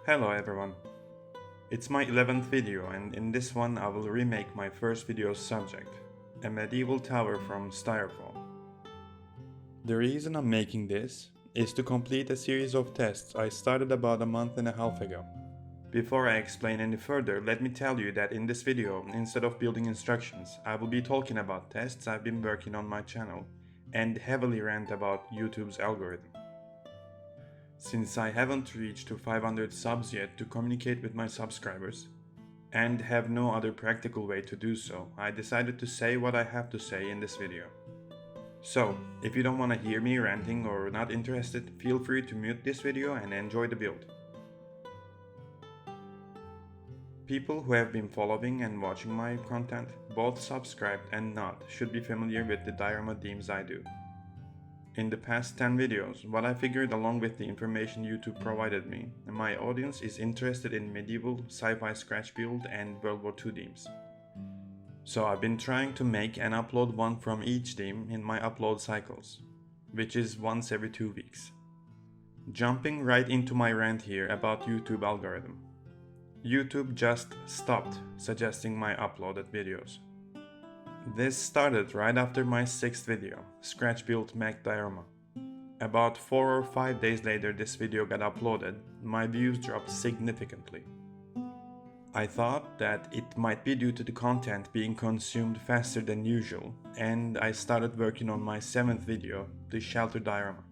Hello everyone. It's my 11th video and in this one I will remake my first video's subject, a medieval tower from Styrofoam. The reason I'm making this is to complete a series of tests I started about a month and a half ago. Before I explain any further, let me tell you that in this video, instead of building instructions, I will be talking about tests I've been working on my channel and heavily rant about YouTube's algorithm. Since I haven't reached to 500 subs yet to communicate with my subscribers, and have no other practical way to do so, I decided to say what I have to say in this video. So, if you don't want to hear me ranting or not interested, feel free to mute this video and enjoy the build. People who have been following and watching my content, both subscribed and not, should be familiar with the diorama themes I do. In the past 10 videos, what I figured along with the information YouTube provided me, my audience is interested in medieval, sci-fi scratch build and World War II themes. So I've been trying to make and upload one from each theme in my upload cycles, which is once every 2 weeks. Jumping right into my rant here about YouTube algorithm. YouTube just stopped suggesting my uploaded videos. This started right after my 6th video, Scratchbuilding Mac Diorama. About 4 or 5 days later this video got uploaded, my views dropped significantly. I thought that it might be due to the content being consumed faster than usual, and I started working on my 7th video, the Shelter Diorama.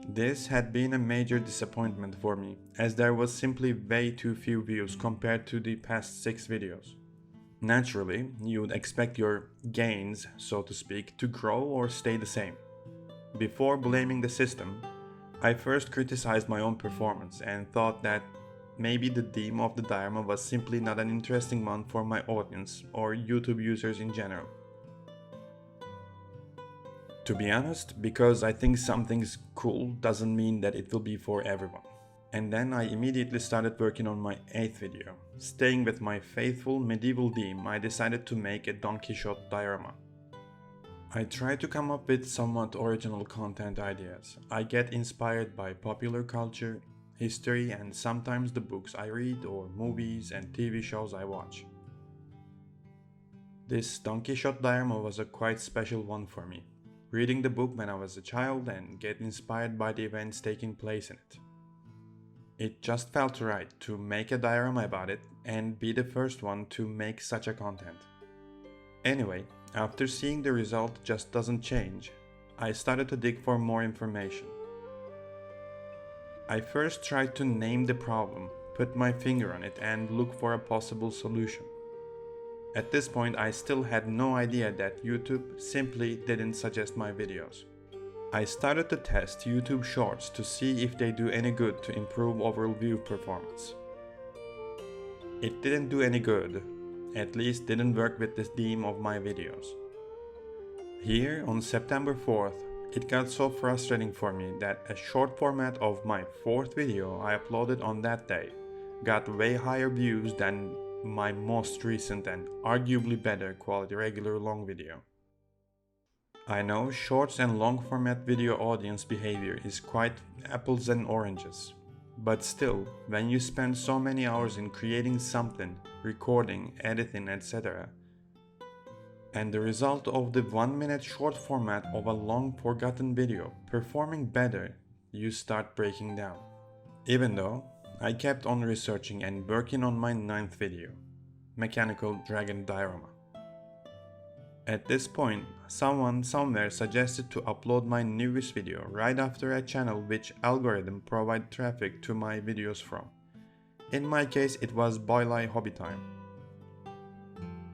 This had been a major disappointment for me, as there was simply way too few views compared to the past 6 videos. Naturally, you'd expect your gains, so to speak, to grow or stay the same. Before blaming the system, I first criticized my own performance and thought that maybe the theme of the diorama was simply not an interesting one for my audience or YouTube users in general. To be honest, because I think something's cool doesn't mean that it will be for everyone. And then I immediately started working on my 8th video. Staying with my faithful medieval theme, I decided to make a Don Quixote diorama. I try to come up with somewhat original content ideas. I get inspired by popular culture, history, and sometimes the books I read or movies and TV shows I watch. This Don Quixote diorama was a quite special one for me. Reading the book when I was a child and get inspired by the events taking place in it. It just felt right to make a diorama about it and be the first one to make such a content. Anyway, after seeing the result just doesn't change, I started to dig for more information. I first tried to name the problem, put my finger on it and look for a possible solution. At this point I still had no idea that YouTube simply didn't suggest my videos. I started to test YouTube Shorts to see if they do any good to improve overall view performance. It didn't do any good, at least didn't work with the theme of my videos. Here on September 4th, it got so frustrating for me that a short format of my 4th video I uploaded on that day got way higher views than my most recent and arguably better quality regular long video. I know shorts and long format video audience behavior is quite apples and oranges, but still, when you spend so many hours in creating something, recording, editing, etc., and the result of the 1-minute short format of a long forgotten video performing better, you start breaking down. Even though I kept on researching and working on my 9th video, Mechanical Dragon Diorama. At this point, someone somewhere suggested to upload my newest video right after a channel which algorithm provide traffic to my videos from. In my case it was Boylai Hobby Time.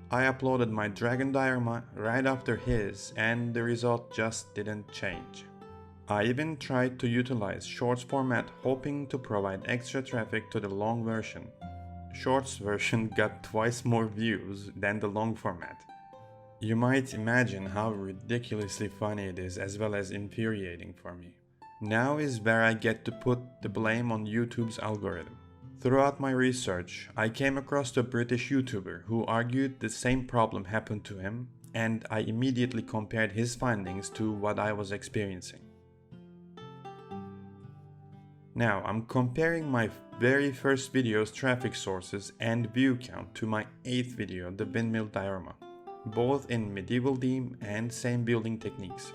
I uploaded my dragon diorama right after his and the result just didn't change. I even tried to utilize shorts format hoping to provide extra traffic to the long version. Shorts version got twice more views than the long format. You might imagine how ridiculously funny it is as well as infuriating for me. Now is where I get to put the blame on YouTube's algorithm. Throughout my research, I came across a British YouTuber who argued the same problem happened to him, and I immediately compared his findings to what I was experiencing. Now I'm comparing my very first video's traffic sources and view count to my 8th video, the windmill diorama, both in medieval theme and same building techniques.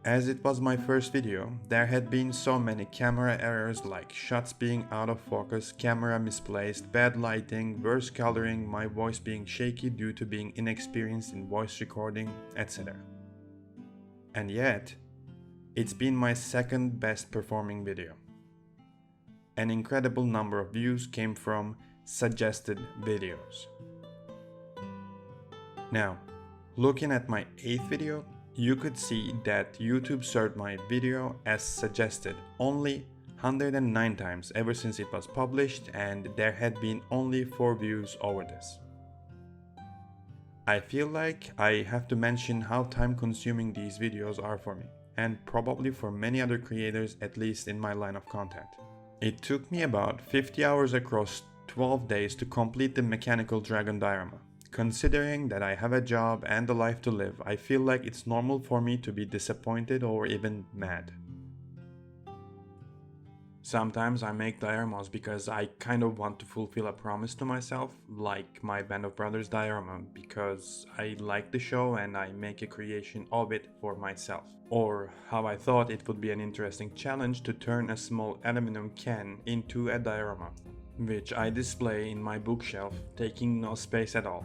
As it was my first video, there had been so many camera errors like shots being out of focus, camera misplaced, bad lighting, worse coloring, my voice being shaky due to being inexperienced in voice recording, etc. And yet, it's been my second best performing video. An incredible number of views came from suggested videos. Now, looking at my 8th video, you could see that YouTube served my video as suggested only 109 times ever since it was published, and there had been only 4 views over this. I feel like I have to mention how time consuming these videos are for me, and probably for many other creators, at least in my line of content. It took me about 50 hours across 12 days to complete the mechanical dragon diorama. Considering that I have a job and a life to live, I feel like it's normal for me to be disappointed or even mad. Sometimes I make dioramas because I kind of want to fulfill a promise to myself, like my Band of Brothers diorama, because I like the show and I make a creation of it for myself. Or how I thought it would be an interesting challenge to turn a small aluminum can into a diorama, which I display in my bookshelf, taking no space at all.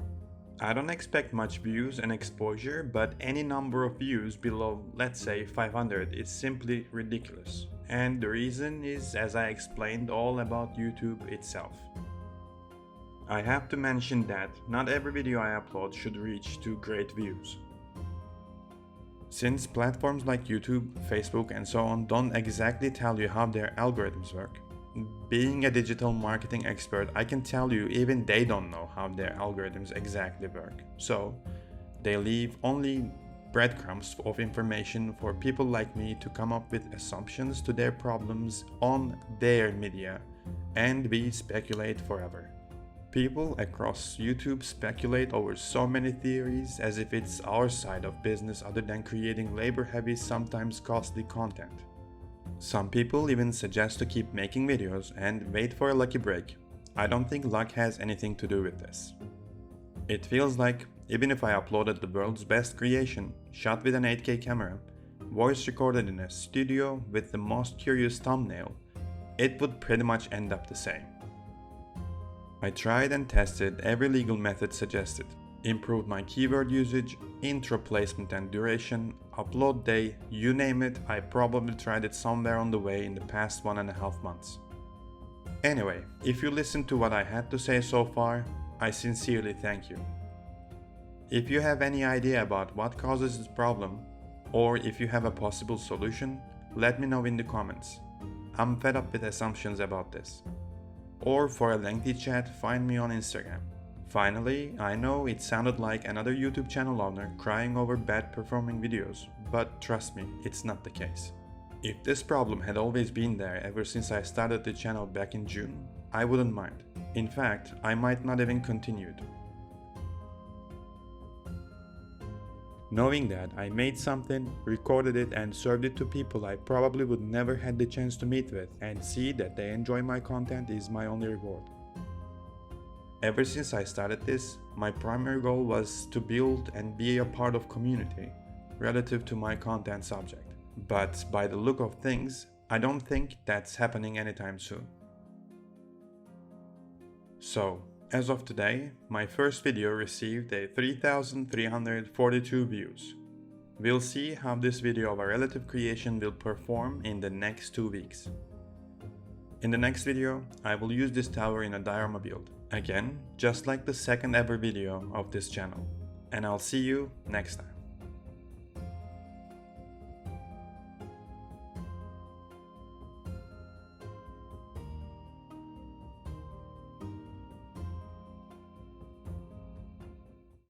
I don't expect much views and exposure, but any number of views below, let's say 500, is simply ridiculous. And the reason is, as I explained, all about YouTube itself. I have to mention that not every video I upload should reach to great views. Since platforms like YouTube, Facebook and so on don't exactly tell you how their algorithms work, being a digital marketing expert, I can tell you even they don't know how their algorithms exactly work. So they leave only breadcrumbs of information for people like me to come up with assumptions to their problems on their media, and we speculate forever. People across YouTube speculate over so many theories as if it's our side of business other than creating labor-heavy, sometimes costly content. Some people even suggest to keep making videos and wait for a lucky break. I don't think luck has anything to do with this. It feels like even if I uploaded the world's best creation, shot with an 8K camera, voice recorded in a studio with the most curious thumbnail, it would pretty much end up the same. I tried and tested every legal method suggested, improved my keyword usage, intro placement and duration, upload day, you name it, I probably tried it somewhere on the way in the past 1.5 months. Anyway, if you listened to what I had to say so far, I sincerely thank you. If you have any idea about what causes this problem, or if you have a possible solution, let me know in the comments. I'm fed up with assumptions about this. Or for a lengthy chat, find me on Instagram. Finally, I know it sounded like another YouTube channel owner crying over bad performing videos, but trust me, it's not the case. If this problem had always been there ever since I started the channel back in June, I wouldn't mind. In fact, I might not even continued. Knowing that I made something, recorded it and served it to people I probably would never had the chance to meet with, and see that they enjoy my content is my only reward. Ever since I started this, my primary goal was to build and be a part of community relative to my content subject. But by the look of things, I don't think that's happening anytime soon. So, as of today, my first video received a 3,342 views. We'll see how this video of a relative creation will perform in the next 2 weeks. In the next video, I will use this tower in a diorama build. Again, just like the second ever video of this channel. And I'll see you next time.